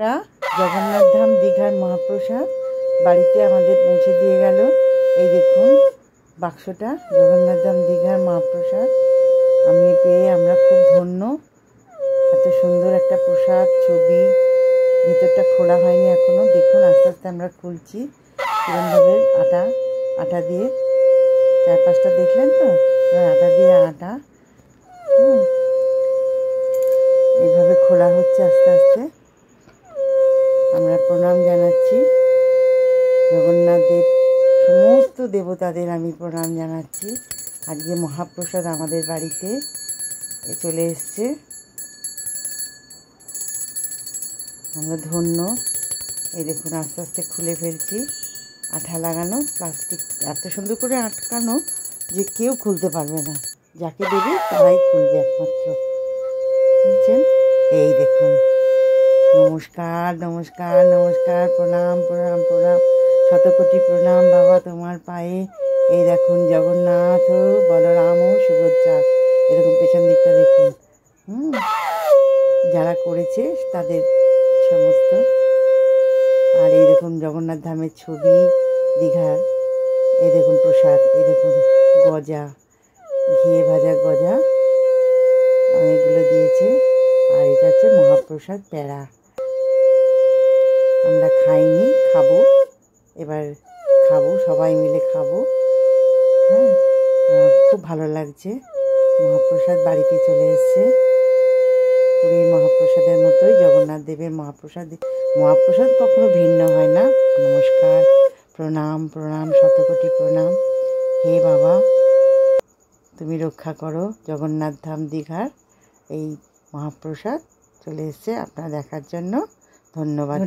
তা জগন্নাথ ধাম দীঘার মহাপ্রসাদ বাড়িতে আমাদের পৌঁছে দিয়ে গেল। এই দেখুন বাক্সটা, জগন্নাথ ধাম দীঘার মহাপ্রসাদ আমি পেয়ে আমরা খুব ধন্য। এত সুন্দর একটা প্রসাদ, ছবি, ভেতরটা খোলা হয়নি এখনো। দেখুন আস্তে আস্তে আমরা খুলছি কিরমভাবে আটা দিয়ে চারপাশটা দেখলেন তো, আটা দিয়ে এইভাবে খোলা হচ্ছে আস্তে আস্তে। আমরা প্রণাম জানাচ্ছি জগন্নাথদের, সমস্ত দেবতাদের আমি প্রণাম জানাচ্ছি। আজকে মহাপ্রসাদ আমাদের বাড়িতে চলে এসছে, আমরা ধন্য। এই দেখুন আস্তে আস্তে খুলে ফেলছি। আঠা লাগানো, প্লাস্টিক এত সুন্দর করে আটকানো যে কেউ খুলতে পারবে না, যাকে দেবে তারাই খুলবে একমাত্র। দেখছেন? এই দেখুন, নমস্কার নমস্কার নমস্কার, প্রণাম প্রণাম প্রণাম, শতকোটি প্রণাম বাবা তোমার পায়ে। এই দেখুন জগন্নাথ, বলরাম ও সুভদ্রা, এরকম পেছন দিকটা দেখুন। যারা করেছে তাদের সমস্ত। আর এই দেখুন জগন্নাথ ধামের ছবি, দীঘার। এই দেখুন প্রসাদ, এই দেখুন গজা, ঘিয়ে ভাজা গজা অনেকগুলো দিয়েছে। আর এটা হচ্ছে মহাপ্রসাদ প্যাড়া। আমরা খাইনি, খাবো এবার, খাবো সবাই মিলে খাবো। হ্যাঁ, আমার খুব ভালো লাগছে। মহাপ্রসাদ বাড়িতে চলে এসছে, পুরীর মহাপ্রসাদের মতোই জগন্নাথ দেবের মহাপ্রসাদ কখনো ভিন্ন হয় না। নমস্কার, প্রণাম প্রণাম, শতকোটি প্রণাম। হে বাবা, তুমি রক্ষা করো। জগন্নাথ ধাম দীঘার এই মহাপ্রসাদ চলে এসছে আপনারা দেখার জন্য। ধন্যবাদ।